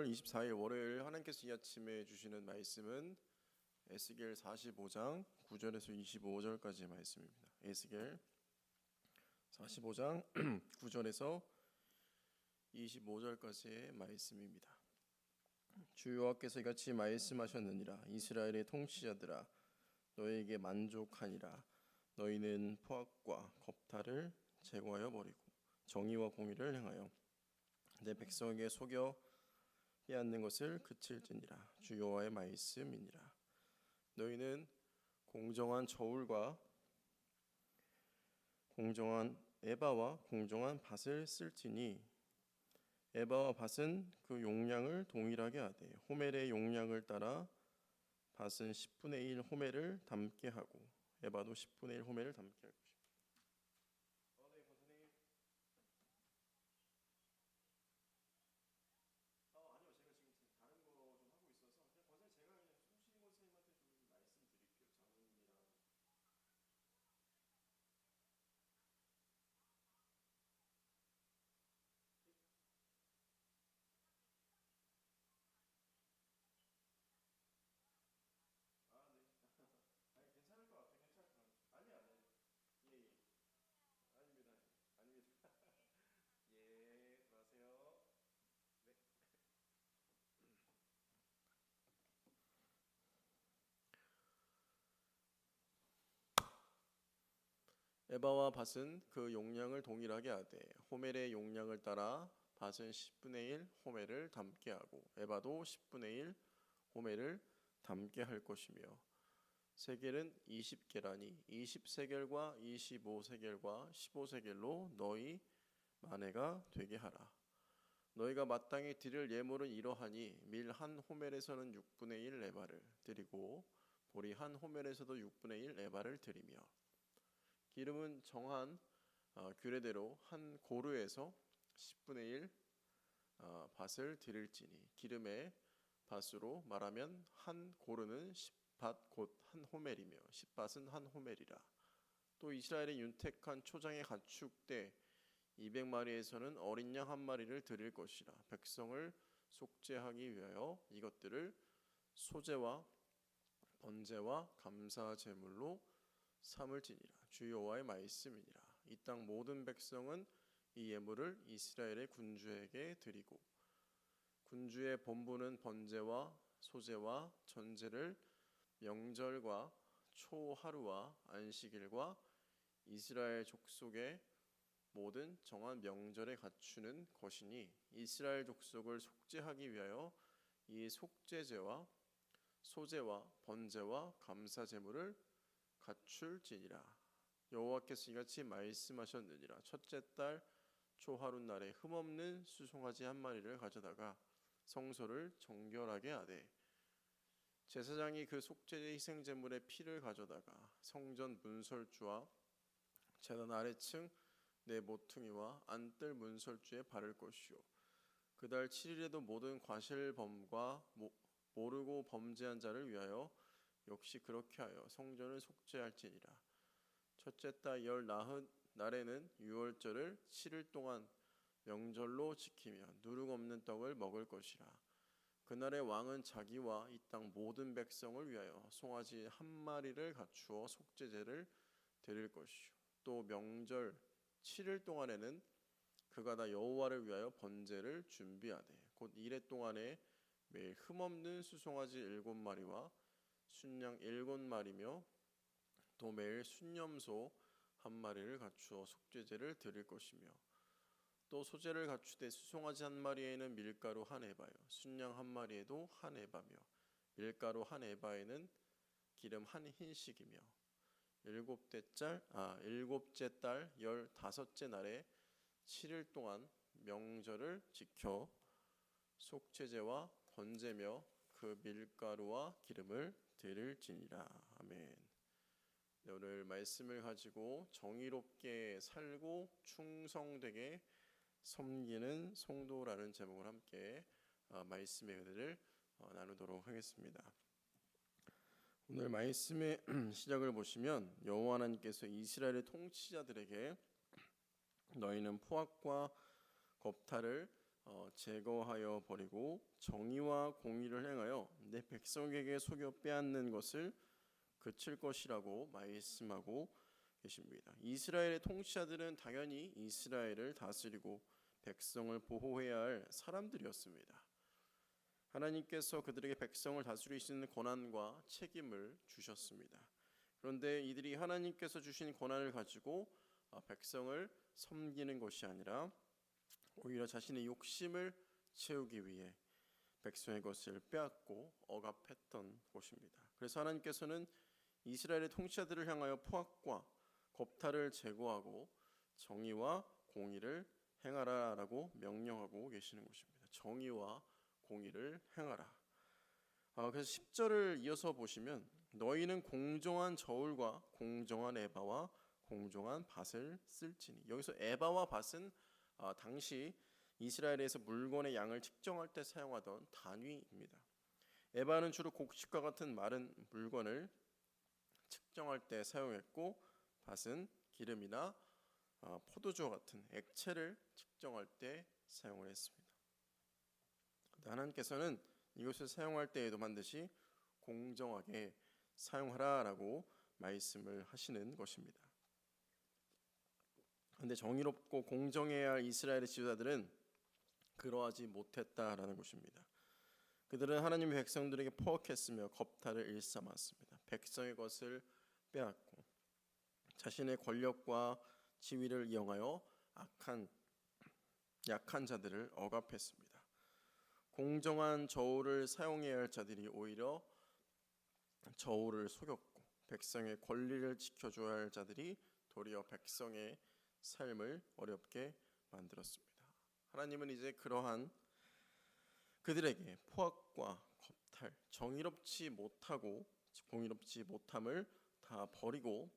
10월 24일 월요일 하나님께서 이 아침에 주시는 말씀은 에스겔 45장 9절에서 25절까지의 말씀입니다. 에스겔 45장 9절에서 25절까지의 말씀입니다. 주 여호와께서 이같이 말씀하셨느니라. 이스라엘의 통치자들아, 너에게 만족하니라. 너희는 포악과 겁탈을 제거하여 버리고 정의와 공의를 행하여 내 백성에게 속여 빼앗는 것을 그칠지니라. 주 여호와의 말씀이니라. 너희는 공정한 저울과 공정한 에바와 공정한 밭을 쓸지니 에바와 밭은 그 용량을 동일하게 하되 호멜의 용량을 따라 밭은 10분의 1 호멜을 담게 하고 에바도 10분의 1 호멜을 담게 할 것입니다. 네, 권사님. 아니요, 제가 지금 다른 거 좀 하고 있어서 그냥 권사님 제가 그냥 송신 권사님한테 좀 말씀드릴게요. 장로님이랑. 아, 네. 아니 괜찮을 것 같아요. 괜찮을 것 같아요. 아니. 예, 예. 아닙니다. 아닙니다. 예, 들어가세요. 네. 에바와 밭은 그 용량을 동일하게 하되 호멜의 용량을 따라 밭은 10분의 1 호멜을 담게 하고 에바도 10분의 1 호멜을 담게 할 것이며 세겔은 20계라니 20세겔과 25세겔과 15세겔로 너희 만회가 되게 하라. 너희가 마땅히 드릴 예물은 이러하니 밀 한 호멜에서는 6분의 1 에바를 드리고 보리 한 호멜에서도 6분의 1 에바를 드리며 기름은 정한 규례대로 한 고루에서 10분의 1 밭을 드릴지니 기름의 밭으로 말하면 한 고루는 10밭 곧 한 호멜이며 10밭은 한 호멜이라. 또 이스라엘의 윤택한 초장의 가축대 200마리에서는 어린 양 한 마리를 드릴 것이라. 백성을 속죄하기 위하여 이것들을 소제와 번제와 감사 제물로 삼을지니라. 주 여호와의 말씀이니라. 이 땅 모든 백성은 이 예물을 이스라엘의 군주에게 드리고 군주의 본부는 번제와 소제와 전제를 명절과 초하루와 안식일과 이스라엘 족속의 모든 정한 명절에 갖추는 것이니 이스라엘 족속을 속죄하기 위하여 이 속죄제와 소제와 번제와 감사 제물을 갖출지니라. 여호와께서 이같이 말씀하셨느니라. 첫째 달 초하루 날에 흠없는 수송아지 한 마리를 가져다가 성소를 정결하게 하되 제사장이 그 속죄제 희생 제물의 피를 가져다가 성전 문설주와 제단 아래층 내 모퉁이와 안뜰 문설주에 바를 것이요 그달 7일에도 모든 과실범과 모르고 범죄한 자를 위하여 역시 그렇게 하여 성전을 속죄할지니라. 첫째 달 열 나흔 날에는 유월절을 7일 동안 명절로 지키며 누룩 없는 떡을 먹을 것이라. 그날에 왕은 자기와 이 땅 모든 백성을 위하여 송아지 한 마리를 갖추어 속죄제를 드릴 것이요 또 명절 7일 동안에는 그가 다 여호와를 위하여 번제를 준비하되 곧 이래 동안에 매일 흠없는 수송아지 7마리와 순양 7마리며 또 매일 순염소 한 마리를 갖추어 속죄제를 드릴 것이며 또 소제를 갖추되 수송아지 한 마리에는 밀가루 한 에바요 순양 한 마리에도 한 에바며 밀가루 한 에바에는 기름 한 흰씩이며 일곱째 달 15째 날에 7일 동안 명절을 지켜 속죄제와 번제며 그 밀가루와 기름을 드릴지니라. 아멘. 네, 오늘 말씀을 가지고 정의롭게 살고 충성되게 섬기는 성도라는 제목을 함께 말씀의 은혜를 나누도록 하겠습니다. 오늘 말씀의 시작을 보시면 여호와 하나님께서 이스라엘의 통치자들에게 너희는 포악과 겁탈을 제거하여 버리고 정의와 공의를 행하여 내 백성에게 속여 빼앗는 것을 그칠 것이라고 말씀하고 계십니다. 이스라엘의 통치자들은 당연히 이스라엘을 다스리고 백성을 보호해야 할 사람들이었습니다. 하나님께서 그들에게 백성을 다스릴 수 있는 권한과 책임을 주셨습니다. 그런데 이들이 하나님께서 주신 권한을 가지고 백성을 섬기는 것이 아니라 오히려 자신의 욕심을 채우기 위해 백성의 것을 빼앗고 억압했던 것입니다. 그래서 하나님께서는 이스라엘의 통치자들을 향하여 포악과 겁탈을 제거하고 정의와 공의를 행하라라고 명령하고 계시는 것입니다. 정의와 공의를 행하라. 그래서 10절을 이어서 보시면 너희는 공정한 저울과 공정한 에바와 공정한 밭을 쓸지니. 여기서 에바와 밭은 당시 이스라엘에서 물건의 양을 측정할 때 사용하던 단위입니다. 에바는 주로 곡식과 같은 마른 물건을 측정할 때 사용했고 밭은 기름이나 포도주와 같은 액체를 측정할 때 사용을 했습니다. 하나님께서는 이것을 사용할 때에도 반드시 공정하게 사용하라라고 말씀을 하시는 것입니다. 그런데 정의롭고 공정해야 할 이스라엘의 지도자들은 그러하지 못했다라는 것입니다. 그들은 하나님의 백성들에게 포악했으며 겁탈을 일삼았습니다. 백성의 것을 빼앗고 자신의 권력과 지위를 이용하여 약한 자들을 억압했습니다. 공정한 저울을 사용해야 할 자들이 오히려 저울을 속였고 백성의 권리를 지켜줘야 할 자들이 도리어 백성의 삶을 어렵게 만들었습니다. 하나님은 이제 그러한 그들에게 포악과 겁탈, 정의롭지 못하고 공의롭지 못함을 다 버리고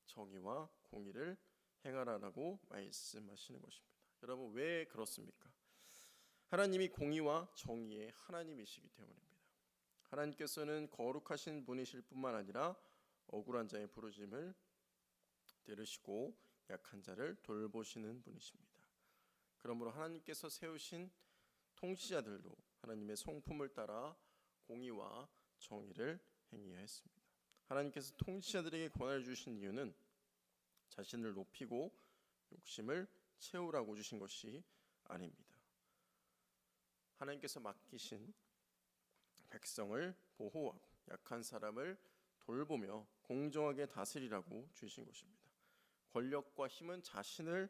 정의와 공의를 행하라라고 말씀하시는 것입니다. 여러분 왜 그렇습니까? 하나님이 공의와 정의의 하나님이시기 때문입니다. 하나님께서는 거룩하신 분이실 뿐만 아니라 억울한 자의 부르짖음을 들으시고 약한 자를 돌보시는 분이십니다. 그러므로 하나님께서 세우신 통치자들도 하나님의 성품을 따라 공의와 정의를 행해야 했습니다. 하나님께서 통치자들에게 권한을 주신 이유는 자신을 높이고 욕심을 채우라고 주신 것이 아닙니다. 하나님께서 맡기신 백성을 보호하고 약한 사람을 돌보며 공정하게 다스리라고 주신 것입니다. 권력과 힘은 자신을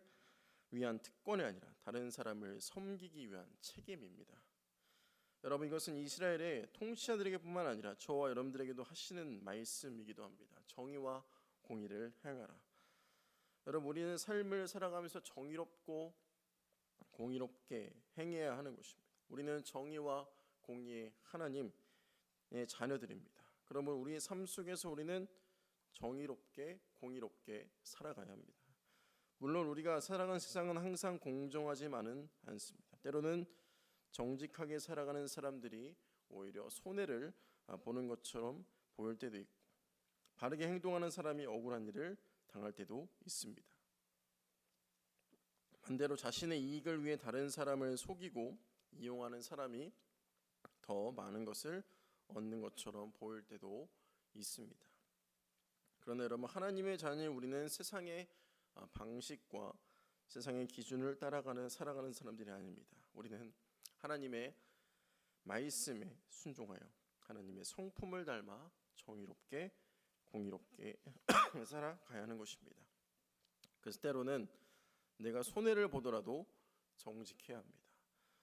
위한 특권이 아니라 다른 사람을 섬기기 위한 책임입니다. 여러분 이것은 이스라엘의 통치자들에게 뿐만 아니라 저와 여러분들에게도 하시는 말씀이기도 합니다. 정의와 공의를 행하라. 여러분 우리는 삶을 살아가면서 정의롭고 공의롭게 행해야 하는 것입니다. 우리는 정의와 공의의 하나님의 자녀들입니다. 그러면 우리의 삶 속에서 우리는 정의롭게 공의롭게 살아가야 합니다. 물론 우리가 살아가는 세상은 항상 공정하지만은 않습니다. 때로는 정직하게 살아가는 사람들이 오히려 손해를 보는 것처럼 보일 때도 있고 바르게 행동하는 사람이 억울한 일을 당할 때도 있습니다. 반대로 자신의 이익을 위해 다른 사람을 속이고 이용하는 사람이 더 많은 것을 얻는 것처럼 보일 때도 있습니다. 그러나 여러분 하나님의 자녀인 우리는 세상의 방식과 세상의 기준을 따라가는 살아가는 사람들이 아닙니다. 우리는 하나님의 말씀에 순종하여 하나님의 성품을 닮아 정의롭게 공의롭게 살아가야 하는 것입니다. 그래서 때로는 내가 손해를 보더라도 정직해야 합니다.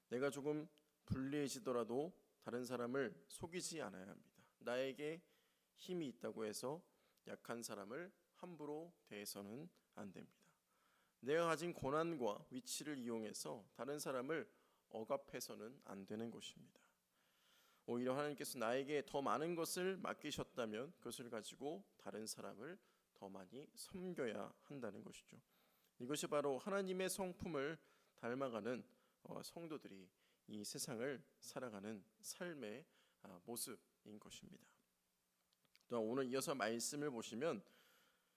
내가 조금 불리해지더라도 다른 사람을 속이지 않아야 합니다. 나에게 힘이 있다고 해서 약한 사람을 함부로 대해서는 안 됩니다. 내가 가진 권한과 위치를 이용해서 다른 사람을 억압해서는 안 되는 것입니다. 오히려 하나님께서 나에게 더 많은 것을 맡기셨다면 그것을 가지고 다른 사람을 더 많이 섬겨야 한다는 것이죠. 이것이 바로 하나님의 성품을 닮아가는 성도들이 이 세상을 살아가는 삶의 모습인 것입니다. 또 오늘 이어서 말씀을 보시면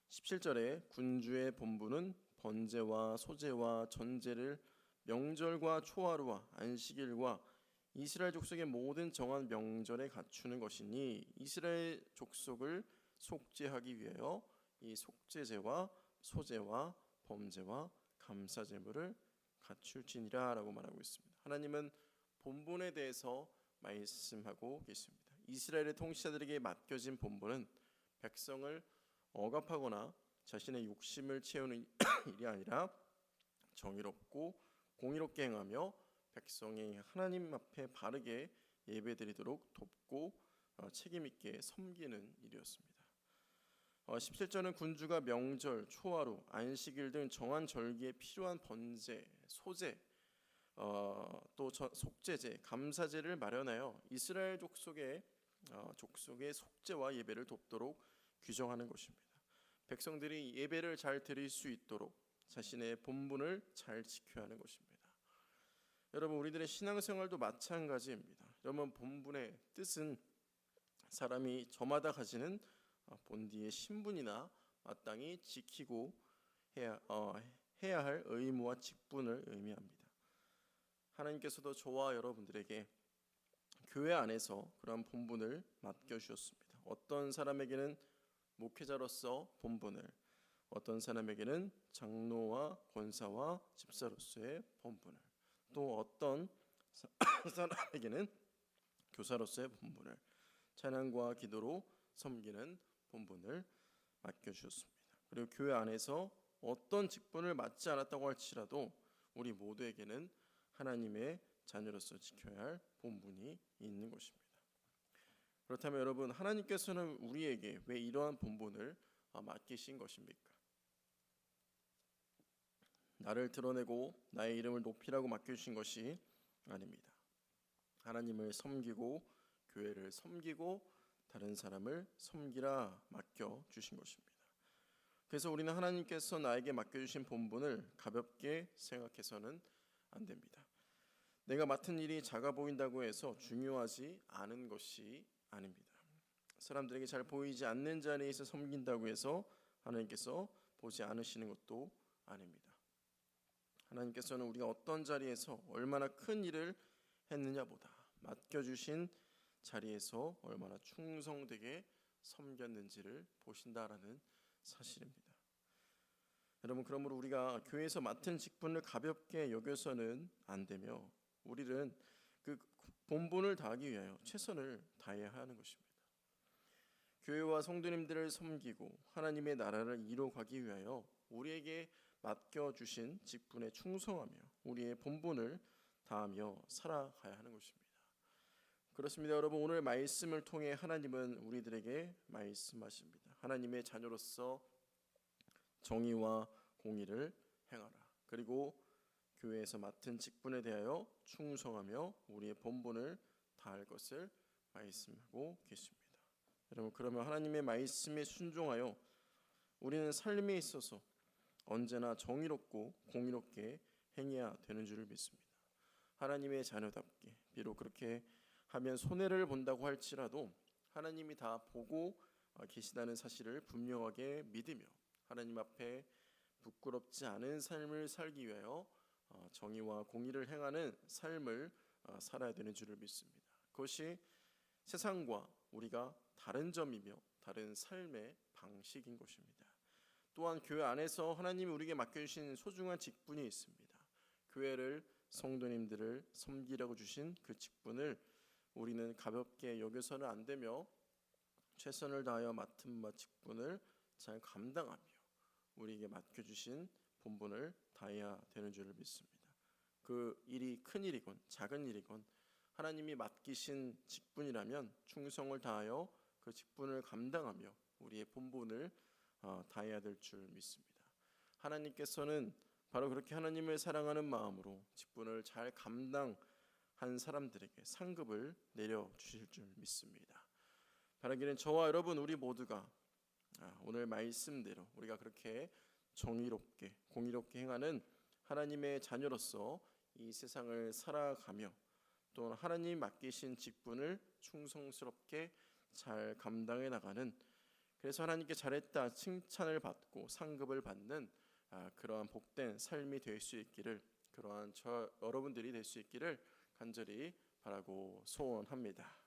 17절에 군주의 본부는 번제와 소제와 전제를 명절과 초하루와 안식일과 이스라엘 족속의 모든 정한 명절에 갖추는 것이니 이스라엘 족속을 속죄하기 위하여 이 속죄제와 소제와 범제와 감사제물을 갖출지니라라고 말하고 있습니다. 하나님은 본분에 대해서 말씀하고 계십니다. 이스라엘의 통치자들에게 맡겨진 본분은 백성을 억압하거나 자신의 욕심을 채우는 일이 아니라 정의롭고 공의롭게 행하며 백성이 하나님 앞에 바르게 예배드리도록 돕고 책임 있게 섬기는 일이었습니다. 17절은 군주가 명절, 초하루, 안식일 등 정한 절기에 필요한 번제, 소제, 또 속죄제, 감사제를 마련하여 이스라엘 족속의 속죄와 예배를 돕도록 규정하는 것입니다. 백성들이 예배를 잘 드릴 수 있도록 자신의 본분을 잘 지켜야 하는 것입니다. 여러분, 우리들의 신앙생활도 마찬가지입니다. 여러분, 본분의 뜻은 사람이 저마다 가지는 본디의 신분이나 마땅히 지키고 해야 할 의무와 직분을 의미합니다. 하나님께서도 저와 여러분들에게 교회 안에서 그러한 본분을 맡겨주셨습니다. 어떤 사람에게는 목회자로서 본분을, 어떤 사람에게는 장로와 권사와 집사로서의 본분을, 또 어떤 사람에게는 교사로서의 본분을, 찬양과 기도로 섬기는 본분을 맡겨주셨습니다. 그리고 교회 안에서 어떤 직분을 맡지 않았다고 할지라도 우리 모두에게는 하나님의 자녀로서 지켜야 할 본분이 있는 것입니다. 그렇다면 여러분, 하나님께서는 우리에게 왜 이러한 본분을 맡기신 것입니까? 나를 드러내고 나의 이름을 높이라고 맡겨주신 것이 아닙니다. 하나님을 섬기고 교회를 섬기고 다른 사람을 섬기라 맡겨주신 것입니다. 그래서 우리는 하나님께서 나에게 맡겨주신 본분을 가볍게 생각해서는 안 됩니다. 내가 맡은 일이 작아 보인다고 해서 중요하지 않은 것이 아닙니다. 사람들에게 잘 보이지 않는 자리에서 섬긴다고 해서 하나님께서 보지 않으시는 것도 아닙니다. 하나님께서는 우리가 어떤 자리에서 얼마나 큰 일을 했느냐보다 맡겨주신 자리에서 얼마나 충성되게 섬겼는지를 보신다라는 사실입니다. 여러분, 그러므로 우리가 교회에서 맡은 직분을 가볍게 여겨서는 안 되며 우리는 그 본분을 다하기 위하여 최선을 다해야 하는 것입니다. 교회와 성도님들을 섬기고 하나님의 나라를 이루어가기 위하여 우리에게 맡겨주신 직분에 충성하며 우리의 본분을 다하며 살아가야 하는 것입니다. 그렇습니다. 여러분, 오늘 말씀을 통해 하나님은 우리들에게 말씀하십니다. 하나님의 자녀로서 정의와 공의를 행하라. 그리고 교회에서 맡은 직분에 대하여 충성하며 우리의 본분을 다할 것을 말씀하고 계십니다. 여러분, 그러면 하나님의 말씀에 순종하여 우리는 삶에 있어서 언제나 정의롭고 공의롭게 행해야 되는 줄을 믿습니다. 하나님의 자녀답게, 비록 그렇게 하면 손해를 본다고 할지라도 하나님이 다 보고 계시다는 사실을 분명하게 믿으며 하나님 앞에 부끄럽지 않은 삶을 살기 위하여 정의와 공의를 행하는 삶을 살아야 되는 줄을 믿습니다. 그것이 세상과 우리가 다른 점이며 다른 삶의 방식인 것입니다. 또한 교회 안에서 하나님이 우리에게 맡겨주신 소중한 직분이 있습니다. 교회를, 성도님들을 섬기라고 주신 그 직분을 우리는 가볍게 여겨서는 안 되며 최선을 다하여 맡은 바 직분을 잘 감당하며 우리에게 맡겨주신 본분을 다해야 되는 줄을 믿습니다. 그 일이 큰 일이건 작은 일이건 하나님이 맡기신 직분이라면 충성을 다하여 그 직분을 감당하며 우리의 본분을 다해야 될 줄 믿습니다. 하나님께서는 바로 그렇게 하나님을 사랑하는 마음으로 직분을 잘 감당한 사람들에게 상급을 내려주실 줄 믿습니다. 바라기는 저와 여러분 우리 모두가 오늘 말씀대로 우리가 그렇게 정의롭게 공의롭게 행하는 하나님의 자녀로서 이 세상을 살아가며 또 하나님 맡기신 직분을 충성스럽게 잘 감당해 나가는, 그래서 하나님께 잘했다 칭찬을 받고 상급을 받는 그러한 복된 삶이 될 수 있기를 그러한 여러분들이 될 수 있기를 간절히 바라고 소원합니다.